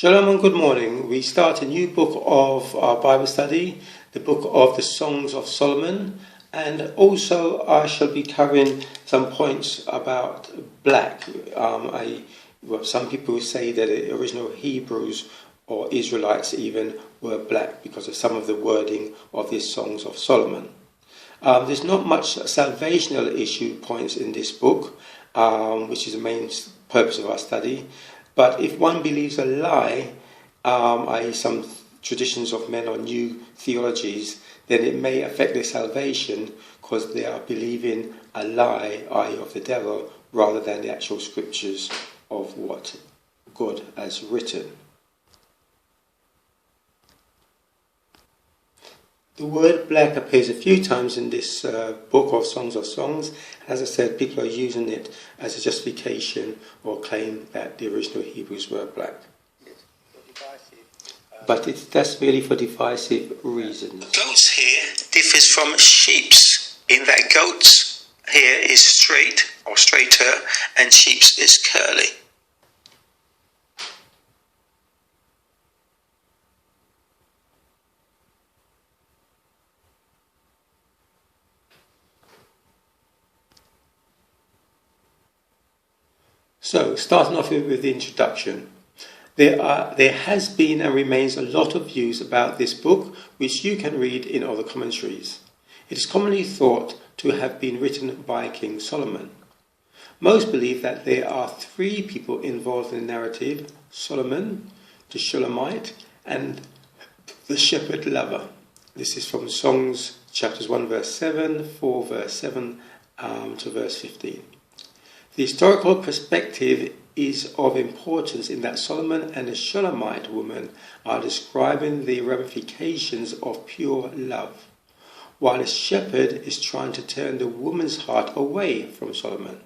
Shalom and good morning. We start a new book of our Bible study, the book of the Songs of Solomon, and also I shall be covering some points about black. Some people say that the original Hebrews or Israelites even were black because of some of the wording of these Songs of Solomon. There's not much salvational issue points in this book, which is the main purpose of our study. But if one believes a lie, i.e. some traditions of men or new theologies, then it may affect their salvation because they are believing a lie, i.e. of the devil, rather than the actual scriptures of what God has written. The word black appears a few times in this book of Songs of Songs. As I said, people are using it as a justification or claim that the original Hebrews were black. But that's really for divisive reasons. Goats here differs from sheeps in that goats here is straight or straighter and sheeps is curly. So, starting off with the introduction, there has been and remains a lot of views about this book, which you can read in other commentaries. It is commonly thought to have been written by King Solomon. Most believe that there are three people involved in the narrative: Solomon, the Shulamite, and the shepherd lover. This is from Songs chapters 1 verse 7, 4 verse 7 to verse 15. The historical perspective is of importance in that Solomon and the Shulamite woman are describing the ramifications of pure love, while the shepherd is trying to turn the woman's heart away from Solomon.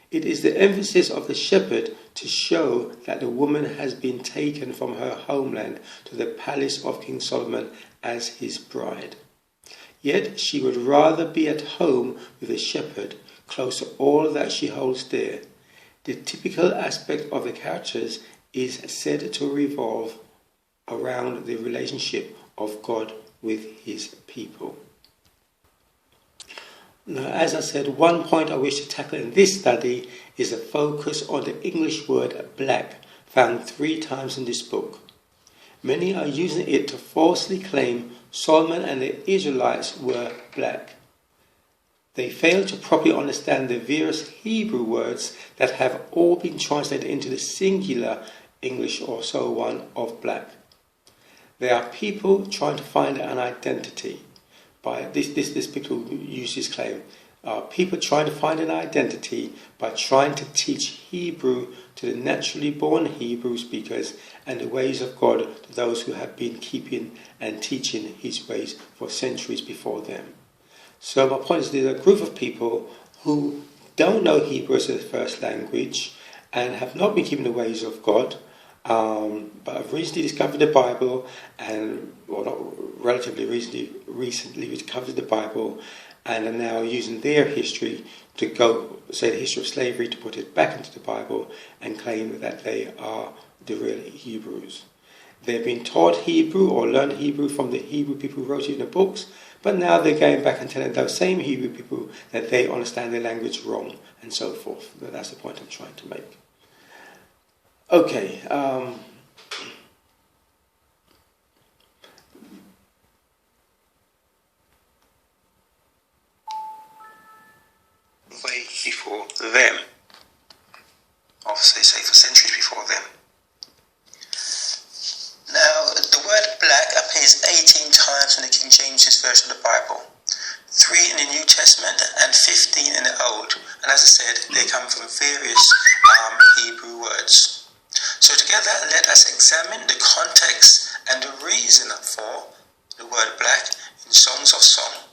It is the emphasis of the shepherd to show that the woman has been taken from her homeland to the palace of King Solomon as his bride. Yet she would rather be at home with the shepherd, close to all that she holds dear. The typical aspect of the characters is said to revolve around the relationship of God with his people. Now, as I said, one point I wish to tackle in this study is a focus on the English word black, found 3 times in this book. Many are using it to falsely claim Solomon and the Israelites were black. They fail to properly understand the various Hebrew words that have all been translated into the singular English or so one of black. There are people trying to find an identity. By this people who use this claim. People trying to find an identity by trying to teach Hebrew to the naturally born Hebrew speakers and the ways of God to those who have been keeping and teaching his ways for centuries before them. So my point is there's a group of people who don't know Hebrew as their first language and have not been keeping the ways of God, but have recently discovered the Bible recently discovered the Bible and are now using their history to go, say the history of slavery, to put it back into the Bible and claim that they are the real Hebrews. They've been taught Hebrew or learned Hebrew from the Hebrew people who wrote it in the books, but now they're going back and telling those same Hebrew people that they understand their language wrong and so forth. That's the point I'm trying to make. Okay. Way before them. Obviously, say for centuries before them. Now, the word black appears 18 times in the King James version of the Bible, 3 in the New Testament and 15 in the Old. And as I said, they come from various Hebrew words. So together, let us examine the context and the reason for the word black in Songs of Song.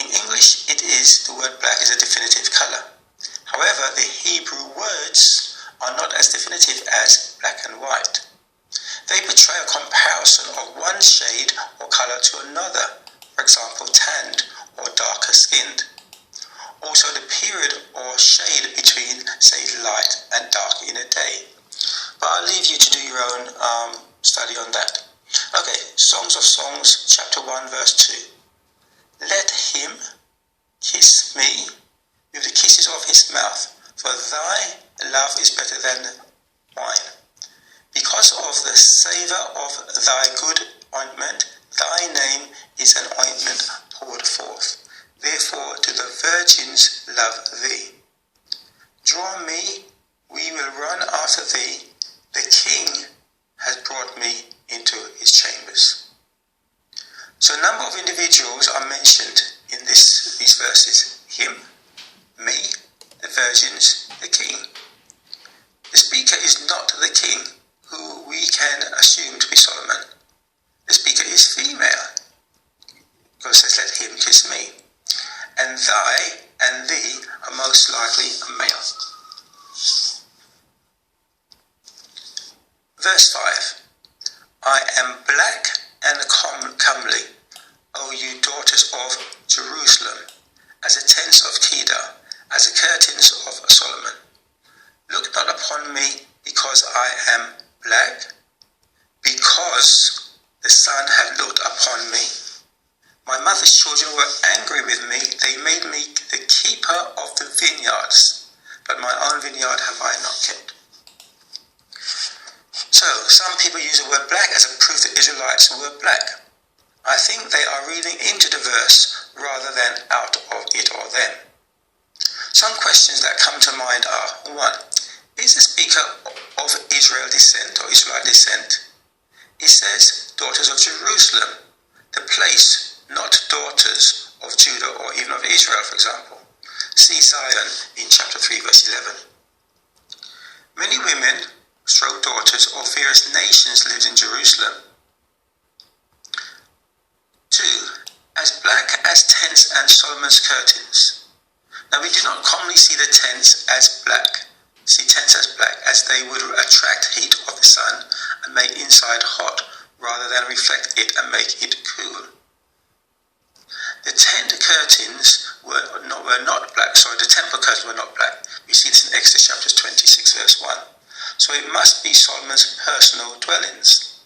In English, the word black is a definitive colour. However, the Hebrew words are not as definitive as black and white. They portray a comparison of one shade or colour to another, for example, tanned or darker skinned. Also the period or shade between, say, light and dark in a day. But I'll leave you to do your own study on that. Okay, Songs of Songs, chapter 1, verse 2. Let him kiss me with the kisses of his mouth, for thy love is better than wine. Because of the savour of thy good ointment, thy name is an ointment poured forth. Therefore do the virgins love thee. Draw me, we will run after thee. The King has brought me into his chambers. So a number of individuals are mentioned in these verses. Him, me, the virgins, the king. The speaker is not the king, who we can assume to be Solomon. The speaker is female. God says, let him kiss me. And thy and thee are most likely a male. Verse 5. I am black and comely, O you daughters of Jerusalem, as the tents of Kedar, as the curtains of Solomon. Look not upon me because I am black, because the sun had looked upon me. My mother's children were angry with me. They made me the keeper of the vineyards, but my own vineyard have I not kept. So, some people use the word black as a proof that Israelites were black. I think they are reading into the verse rather than out of it or them. Some questions that come to mind are, 1. Is the speaker of Israel descent or Israelite descent? It says, daughters of Jerusalem, the place, not daughters of Judah or even of Israel, for example. See Zion in chapter 3, verse 11. Many women, daughters of various nations lived in Jerusalem. 2. As black as tents and Solomon's curtains. Now we do not commonly see the tents as black. See tents as black, as they would attract heat of the sun and make inside hot, rather than reflect it and make it cool. The tent curtains were not black. The temple curtains were not black. We see this in Exodus chapter 26, verse 1. So it must be Solomon's personal dwellings.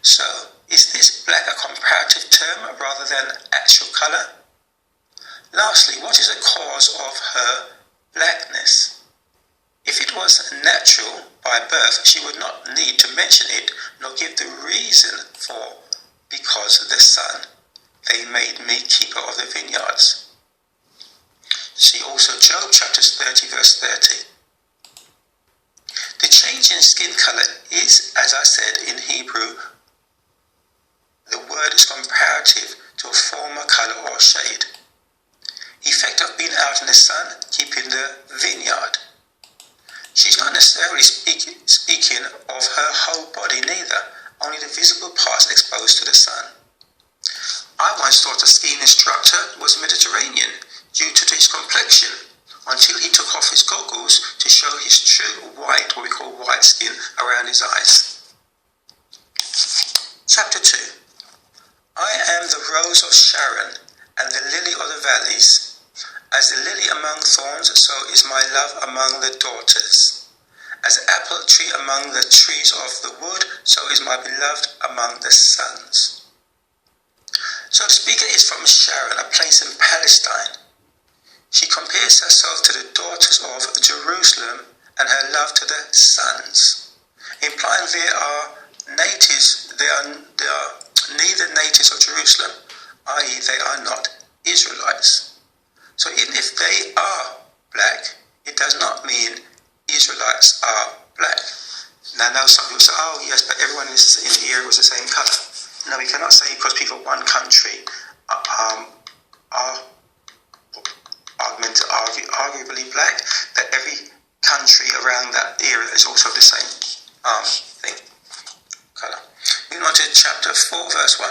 So, is this black a comparative term rather than actual colour? Lastly, what is the cause of her blackness? If it was natural by birth, she would not need to mention it, nor give the reason for, because the sun, they made me keeper of the vineyards. See also Job chapter 30, verse 30. The change in skin colour is, as I said in Hebrew, the word is comparative to a former colour or shade. Effect of being out in the sun, keeping the vineyard. She's not necessarily speaking of her whole body neither, only the visible parts exposed to the sun. I once thought a skiing instructor was Mediterranean due to his complexion, until he took off his goggles to show his true white, what we call white skin, around his eyes. Chapter 2. I am the rose of Sharon and the lily of the valleys. As the lily among thorns, so is my love among the daughters. As the apple tree among the trees of the wood, so is my beloved among the sons. So the speaker is from Sharon, a place in Palestine. She compares herself to the daughters of Jerusalem and her love to the sons, implying they are neither natives of Jerusalem, i.e. they are not Israelites. So even if they are black, it does not mean Israelites are black. Now I know some people say, oh yes, but everyone in the area was the same colour. No, we cannot say because people of one country are arguably black, that every country around that area is also the same thing, colour. Moving on to chapter 4, verse 1.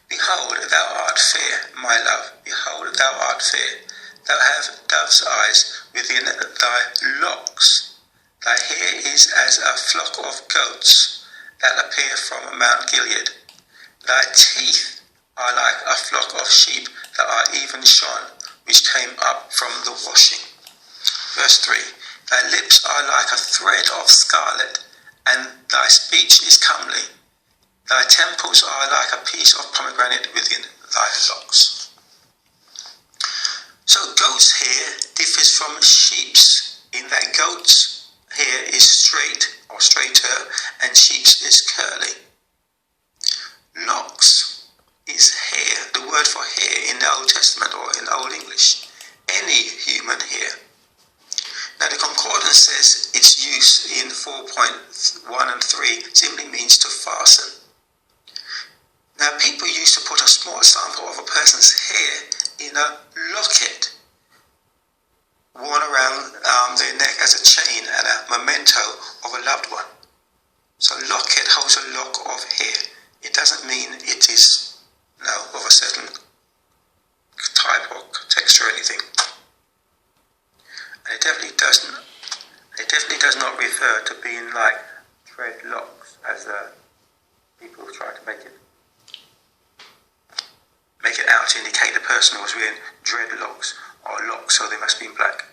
Behold, thou art fair, my love. Behold, thou art fair. Thou hast dove's eyes within thy locks. Thy hair is as a flock of goats that appear from Mount Gilead. Thy teeth are like a flock of sheep that are even shorn, which came up from the washing. Verse 3. Thy lips are like a thread of scarlet, and thy speech is comely. Thy temples are like a piece of pomegranate within thy locks. So goat's hair differs from sheep's in that goat's hair is straight or straighter and sheep's is curly. Locks is hair, the word for hair in the Old Testament or in Old English. Any human hair. Now the concordance says its use in 4.1 and 3 simply means to fasten. Now people used to put a small sample of a person's hair in a locket worn around their neck as a chain and a memento of a loved one. So locket holds a lock of hair. It doesn't mean it is of a certain type or texture or anything. And it definitely does not refer to being like dreadlocks, as people try to make it out to indicate the person was wearing dreadlocks or locks, so they must be in black.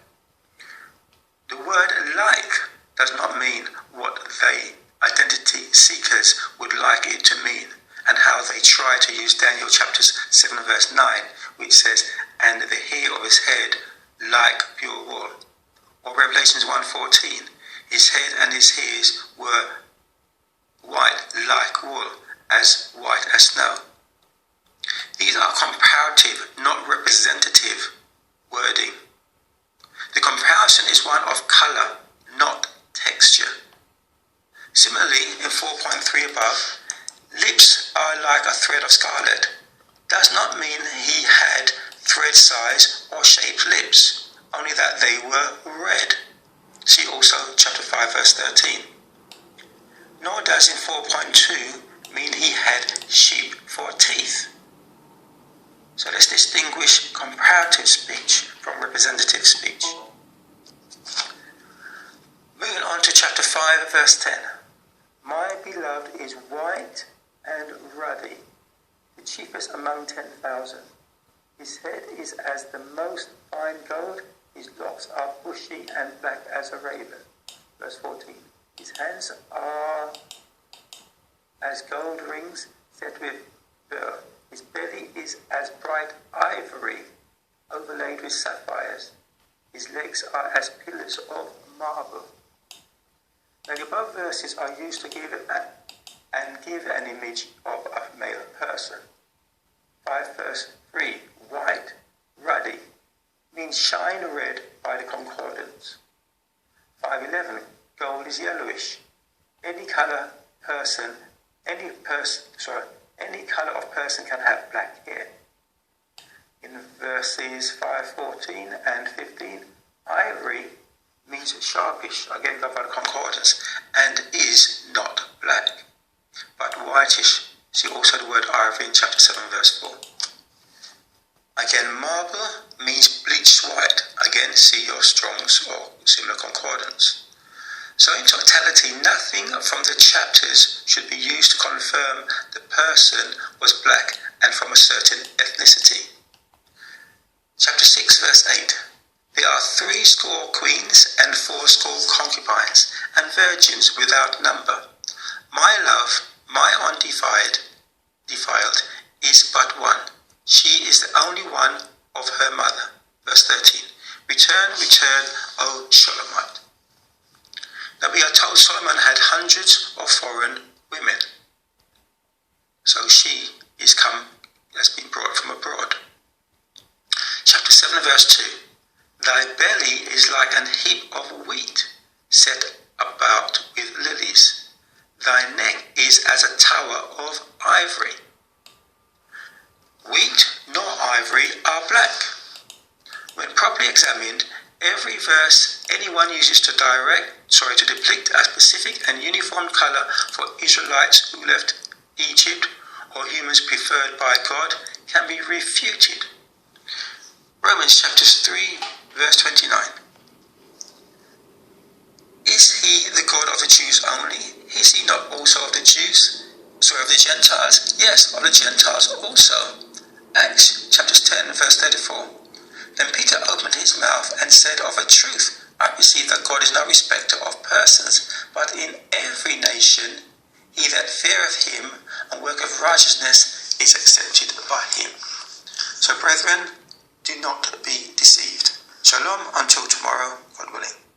The word like does not mean what they identity seekers would like it to mean, and how they try to use Daniel chapter 7 verse 9, which says, and the hair of his head like pure wool. Or Revelations 1:14, his head and his hairs were white like wool, as white as snow. These are comparative, not representative wording. The comparison is one of colour, not texture. Similarly, in 4.3 above, lips are like a thread of scarlet. Does not mean he had thread size or shaped lips, only that they were red. See also chapter 5 verse 13. Nor does in 4.2 mean he had sheep for teeth. So let's distinguish comparative speech from representative speech. Moving on to chapter 5 verse 10. My beloved is white and ruddy, the chiefest among 10,000. His head is as the most fine gold, his locks are bushy and black as a raven. Verse 14. His hands are as gold rings set with pearl. His belly is as bright ivory overlaid with sapphires. His legs are as pillars of marble. Now the above verses are used to give an image of a male person. 5 verse 3, white, ruddy, means shine red by the concordance. 5:11, gold is yellowish. Any colour of person can have black hair. In verses 5:14 and 15, ivory means sharpish, again by the concordance, and is not black, but whitish. See also the word ivory in chapter 7 verse 4. Again, marble means bleached white. Again, see your Strong's or similar concordance. So in totality, nothing from the chapters should be used to confirm the person was black and from a certain ethnicity. Chapter 6 verse 8. There are 80 queens and 80 concubines and virgins without number. My love, my defiled, is but one. She is the only one of her mother. Verse 13. Return, return, O Shulamite. Now we are told Solomon had hundreds of foreign women. So she has been brought from abroad. Chapter 7 verse 2. Thy belly is like an heap of wheat set about with lilies. Thy neck is as a tower of ivory. Wheat nor ivory are black. When properly examined, every verse anyone uses to depict a specific and uniform colour for Israelites who left Egypt or humans preferred by God can be refuted. Romans chapter 3 verse 29. Is he the God of the Jews only? Is he not also of the Jews? Of the Gentiles? Yes, of the Gentiles also. Acts chapter 10 verse 34. Then Peter opened his mouth and said, of a truth, I perceive that God is no respecter of persons, but in every nation he that feareth him and worketh righteousness is accepted by him. So brethren, do not be deceived. Shalom until tomorrow, God willing.